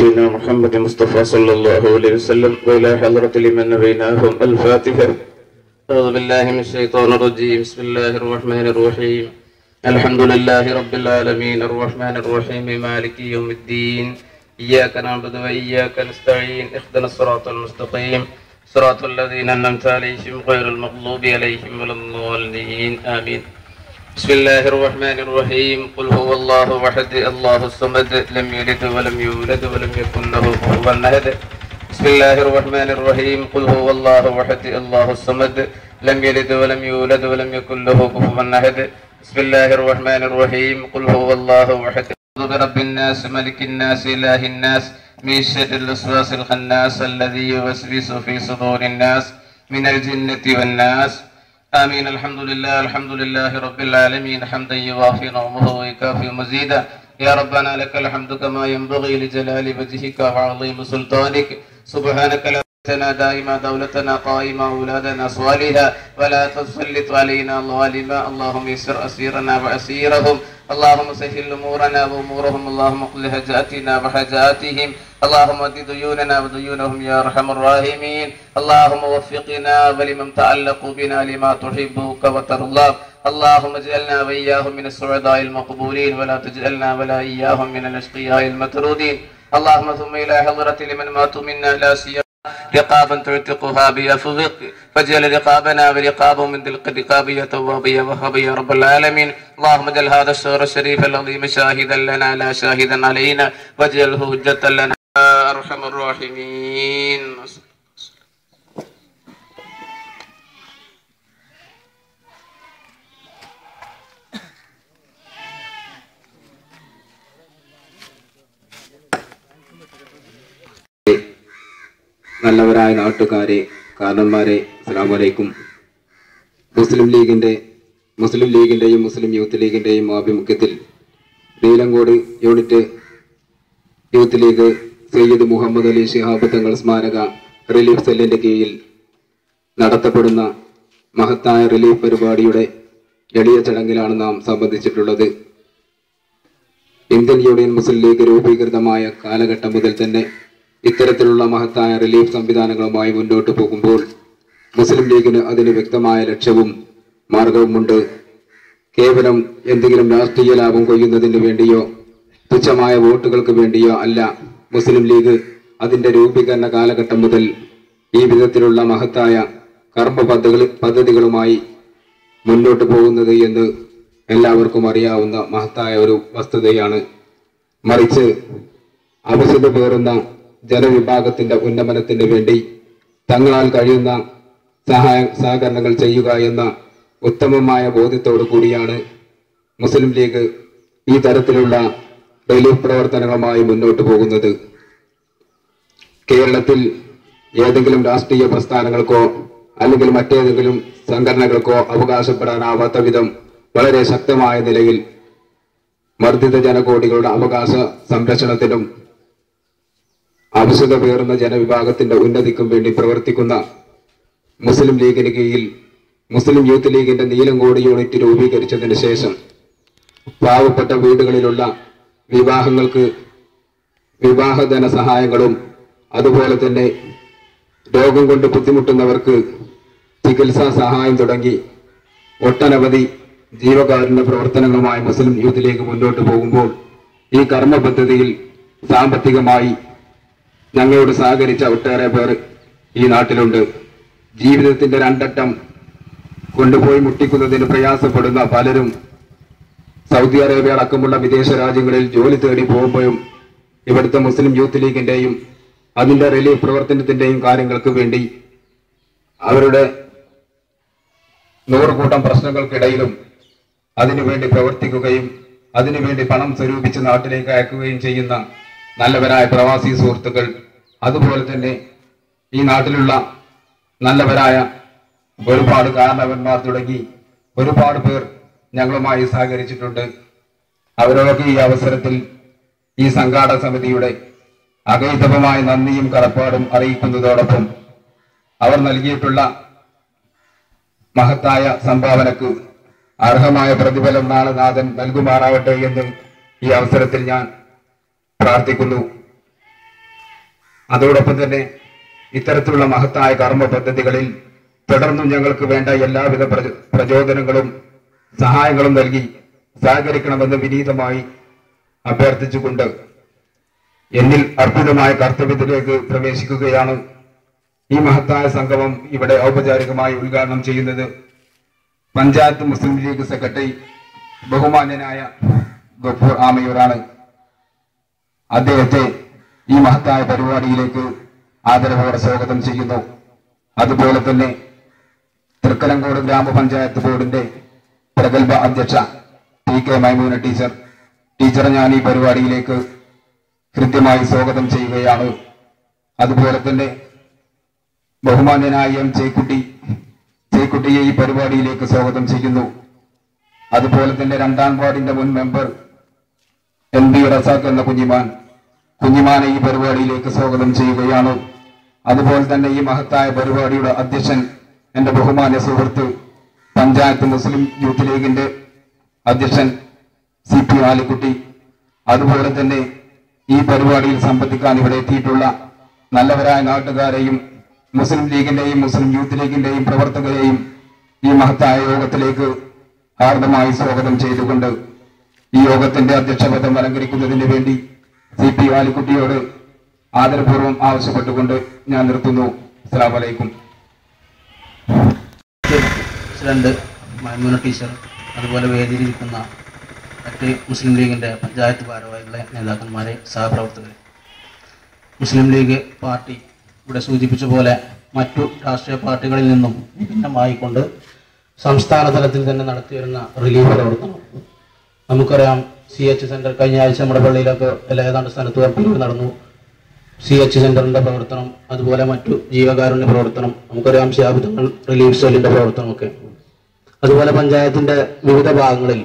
نبينا محمد مصطفى صلى الله عليه وسلم وإلى حضرة لمن نبيناهم الفاتحة. أعوذ بالله من الشيطان الرجيم. بسم الله الرحمن الرحيم. الحمد لله رب العالمين الرحمن الرحيم مالك يوم الدين. إياك نعبد وإياك نستعين. اهدنا الصراط المستقيم صراط الذين أنعمت عليهم غير المغضوب عليهم ولا الضالين. آمين. بسم الله الرحمن الرحيم. قل هو الله أحد الله الصمد لم يلد ولم يولد ولم يكن له كفوا أحد. بسم الله الرحمن الرحيم. قل هو الله أحد الله الصمد لم يلد ولم يولد ولم يكن له كفوا أحد. بسم الله الرحمن الرحيم. قل هو الله أحد. أعوذ برب الناس ملك الناس إله الناس من شر الوسواس الخناس الذي يوسوس في صدور الناس من الجنة والناس. آمين. الحمد لله رب العالمين حمدا يوافي نعمه ويكافئ مزيدا. يا ربنا لك الحمد كما ينبغي لجلال وجهك وعظيم سلطانك. سبحانك لا لنا دائما دولتنا قائما أولادنا صالحا ولا تسلط علينا ظالما. اللهم يسر أسيرنا وأسيرهم. اللهم سهل أمورنا وأمورهم. اللهم اقض حاجاتنا وحاجاتهم. اللهم اد ديوننا وديونهم يا أرحم الراحمين. اللهم وفقنا ولمن تعلق بنا لما تحبك وترضى. اللهم اجعلنا وإياهم من السعداء المقبولين ولا تجعلنا ولا إياهم من الأشقياء المطرودين. اللهم ثم إلى حضرة لمن ماتوا منا لا سيما رقابا تعتقها بأفضل فاجعل رقابنا ورقابهم من تلك الرقاب يا تواب يا وهاب يا رب العالمين. اللهم اجعل هذا الشهر الشريف العظيم شاهدا لنا لا شاهدا علينا واجعله حجة لنا يا أرحم الراحمين. നല്ലവരായ നാട്ടുകാരെ, കാരണന്മാരെ, അസ്സലാമു അലൈക്കും. മുസ്ലിം ലീഗിന്റെയും മുസ്ലിം യൂത്ത് ലീഗിന്റെയും ആഭിമുഖ്യത്തിൽ Neelamkode unit Youth League Sayyid Muhammad Ali Shihab Thangal സ്മാരക റിലീഫ് സെല്ലിന്റെ കീഴിൽ നടത്തപ്പെടുന്ന മഹത്തായ റിലീഫ് പരിപാടിയുടെ എളിയ ചടങ്ങിലാണ് നാം സംബന്ധിച്ചിട്ടുള്ളത്. ഇന്ത്യൻ യൂണിയൻ മുസ്ലിം ലീഗ് രൂപീകൃതമായ കാലഘട്ടം മുതൽ തന്നെ ഇത്തരത്തിലുള്ള മഹത്തായ റിലീഫ് സംവിധാനങ്ങളുമായി മുന്നോട്ട് പോകുമ്പോൾ മുസ്ലിം ലീഗിന് അതിന് വ്യക്തമായ ലക്ഷ്യവും മാർഗവുമുണ്ട്. കേവലം എന്തെങ്കിലും രാഷ്ട്രീയ ലാഭം കൊയ്യുന്നതിന് വേണ്ടിയോ തുച്ഛമായ വോട്ടുകൾക്ക് വേണ്ടിയോ അല്ല മുസ്ലിം ലീഗ് അതിന്റെ രൂപീകരണ കാലഘട്ടം മുതൽ ഈ വിധത്തിലുള്ള മഹത്തായ കർമ്മ പദ്ധതികളുമായി മുന്നോട്ട് പോകുന്നത് എന്ന് എല്ലാവർക്കും അറിയാവുന്ന മഹത്തായ ഒരു വസ്തുതയാണ്. മറിച്ച് അവശത പേറുന്ന ജനവിഭാഗത്തിന്റെ ഉന്നമനത്തിന് വേണ്ടി തങ്ങളാൽ കഴിയുന്ന സഹകരണങ്ങൾ ചെയ്യുക എന്ന ഉത്തമമായ ബോധ്യത്തോടു കൂടിയാണ് മുസ്ലിം ലീഗ് ഈ തരത്തിലുള്ള റിലീഫ് പ്രവർത്തനങ്ങളുമായി മുന്നോട്ട് പോകുന്നത്. കേരളത്തിൽ ഏതെങ്കിലും രാഷ്ട്രീയ പ്രസ്ഥാനങ്ങൾക്കോ അല്ലെങ്കിൽ മറ്റേതെങ്കിലും സംഘടനകൾക്കോ അവകാശപ്പെടാനാവാത്ത വിധം വളരെ ശക്തമായ നിലയിൽ മർദ്ദിത ജനകോടികളുടെ അവകാശ സംരക്ഷണത്തിനും ആവശ്യത പേറുന്ന ജനവിഭാഗത്തിന്റെ ഉന്നതിക്കും വേണ്ടി പ്രവർത്തിക്കുന്ന മുസ്ലിം ലീഗിന് കീഴിൽ മുസ്ലിം യൂത്ത് ലീഗിന്റെ നീലങ്കോട് യൂണിറ്റ് രൂപീകരിച്ചതിന് ശേഷം പാവപ്പെട്ട വീടുകളിലുള്ള വിവാഹങ്ങൾക്ക് വിവാഹധന സഹായങ്ങളും അതുപോലെ തന്നെ രോഗം കൊണ്ട് ബുദ്ധിമുട്ടുന്നവർക്ക് ചികിത്സാ സഹായം തുടങ്ങി ഒട്ടനവധി ജീവകാരുണ്യ പ്രവർത്തനങ്ങളുമായി മുസ്ലിം യൂത്ത് ലീഗ് മുന്നോട്ട് പോകുമ്പോൾ ഈ കർമ്മ പദ്ധതിയിൽ സാമ്പത്തികമായി ഞങ്ങളോട് സഹകരിച്ച ഒട്ടേറെ പേർ ഈ നാട്ടിലുണ്ട്. ജീവിതത്തിന്റെ രണ്ടറ്റം കൊണ്ടുപോയി മുട്ടിക്കുന്നതിന് പ്രയാസപ്പെടുന്ന പലരും സൗദി അറേബ്യ അടക്കമുള്ള വിദേശ രാജ്യങ്ങളിൽ ജോലി തേടി പോകുമ്പോഴും ഇവിടുത്തെ മുസ്ലിം യൂത്ത് ലീഗിന്റെയും അതിന്റെ റിലീഫ് പ്രവർത്തനത്തിന്റെയും കാര്യങ്ങൾക്ക് വേണ്ടി അവരുടെ നൂറുകൂട്ടം പ്രശ്നങ്ങൾക്കിടയിലും അതിനുവേണ്ടി പ്രവർത്തിക്കുകയും അതിനുവേണ്ടി പണം സ്വരൂപിച്ച് നാട്ടിലേക്ക് അയക്കുകയും ചെയ്യുന്ന നല്ലവരായ പ്രവാസി സുഹൃത്തുക്കൾ, അതുപോലെ തന്നെ ഈ നാട്ടിലുള്ള നല്ലവരായ ഒരുപാട് കാരണവന്മാർ തുടങ്ങി ഒരുപാട് പേർ ഞങ്ങളുമായി സഹകരിച്ചിട്ടുണ്ട്. അവരൊക്കെ ഈ അവസരത്തിൽ ഈ സംഘാടക സമിതിയുടെ അഗൈതവമായ നന്ദിയും കടപ്പാടും അറിയിക്കുന്നതോടൊപ്പം അവർ നൽകിയിട്ടുള്ള മഹത്തായ സംഭാവനക്ക് അർഹമായ പ്രതിഫലം നാളെ നാഥൻ നൽകുമാറാവട്ടെ എന്നും ഈ അവസരത്തിൽ ഞാൻ പ്രാർത്ഥിക്കുന്നു. അതോടൊപ്പം തന്നെ ഇത്തരത്തിലുള്ള മഹത്തായ കർമ്മ പദ്ധതികളിൽ തുടർന്നും ഞങ്ങൾക്ക് വേണ്ട എല്ലാവിധ പ്രചോദനങ്ങളും സഹായങ്ങളും നൽകി സഹകരിക്കണമെന്ന് വിനീതമായി അഭ്യർത്ഥിച്ചുകൊണ്ട് എന്നിൽ അർപ്പിതമായ കർത്തവ്യത്തിലേക്ക് പ്രവേശിക്കുകയാണ്. ഈ മഹത്തായ സംഗമം ഇവിടെ ഔപചാരികമായി ഉദ്ഘാടനം ചെയ്യുന്നത് പഞ്ചായത്ത് മുസ്ലിം ലീഗ് സെക്രട്ടറി ബഹുമാന്യനായ ഗഫൂർ ആമയൂരാണ്. അദ്ദേഹത്തെ ഈ മഹത്തായ പരിപാടിയിലേക്ക് ആദരവോടെ സ്വാഗതം ചെയ്യുന്നു. അതുപോലെ തന്നെ തൃക്കലങ്കോട് ഗ്രാമപഞ്ചായത്ത് ബോർഡിന്റെ പ്രഗത്ഭ അധ്യക്ഷ PK മൈമൂന ടീച്ചറെ ഞാൻ ഈ പരിപാടിയിലേക്ക് കൃത്യമായി സ്വാഗതം ചെയ്യുകയാണ്. അതുപോലെ തന്നെ ബഹുമാന്യനായ M ചേക്കുട്ടിയെ ഈ പരിപാടിയിലേക്ക് സ്വാഗതം ചെയ്യുന്നു. അതുപോലെ തന്നെ 2ാം വാർഡിന്റെ മുൻ മെമ്പർ MB റസാഖ് എന്ന കുഞ്ഞിമാനെ ഈ പരിപാടിയിലേക്ക് സ്വാഗതം ചെയ്യുകയാണ്. അതുപോലെ തന്നെ ഈ മഹത്തായ പരിപാടിയുടെ അധ്യക്ഷൻ എന്റെ ബഹുമാന്യ സുഹൃത്ത് പഞ്ചായത്ത് മുസ്ലിം യൂത്ത് ലീഗിന്റെ അധ്യക്ഷൻ CP ആലിക്കുട്ടി, അതുപോലെ തന്നെ ഈ പരിപാടിയിൽ സംബന്ധിക്കാൻ ഇവിടെ എത്തിയിട്ടുള്ള നല്ലവരായ നാട്ടുകാരെയും മുസ്ലിം ലീഗിന്റെയും മുസ്ലിം യൂത്ത് ലീഗിന്റെയും പ്രവർത്തകരെയും ഈ മഹത്തായ യോഗത്തിലേക്ക് ഹാർദമായി സ്വാഗതം ചെയ്തുകൊണ്ട് ഈ യോഗത്തിന്റെ അധ്യക്ഷപദം അലങ്കരിക്കുന്നതിന് വേണ്ടി CP ആലിക്കുട്ടിയോട് ആദരപൂർവ്വം ആവശ്യപ്പെട്ടുകൊണ്ട് ഞാൻ നിർത്തുന്നു. അസ്സലാമു അലൈക്കും. പ്രസിഡന്റ് മൈമൂന ടീച്ചർ, അതുപോലെ വേദിയിലിരിക്കുന്ന മറ്റ് മുസ്ലിം ലീഗിൻ്റെ പഞ്ചായത്ത് ഭാരവാഹികളെ, നേതാക്കന്മാരെ, സഹപ്രവർത്തകരെ, മുസ്ലിം ലീഗ് പാർട്ടി ഇവിടെ സൂചിപ്പിച്ച പോലെ മറ്റു രാഷ്ട്രീയ പാർട്ടികളിൽ നിന്നും വിഭിന്നമായിക്കൊണ്ട് സംസ്ഥാന തലത്തിൽ തന്നെ നടത്തിവരുന്ന റിലീഫ് പ്രവർത്തനം നമുക്കറിയാം. CH സെന്റർ കഴിഞ്ഞ ആഴ്ച നമ്മുടെ പള്ളിയിലൊക്കെ ഏതാണ്ട് സ്ഥലത്ത് പിരിവ് നടന്നു. CH സെന്ററിന്റെ പ്രവർത്തനം, അതുപോലെ മറ്റു ജീവകാരുണ്യ പ്രവർത്തനം, നമുക്കറിയാം ശാബിതങ്ങൾ റിലീഫ് സെല്ലിന്റെ പ്രവർത്തനമൊക്കെ, അതുപോലെ പഞ്ചായത്തിന്റെ വിവിധ ഭാഗങ്ങളിൽ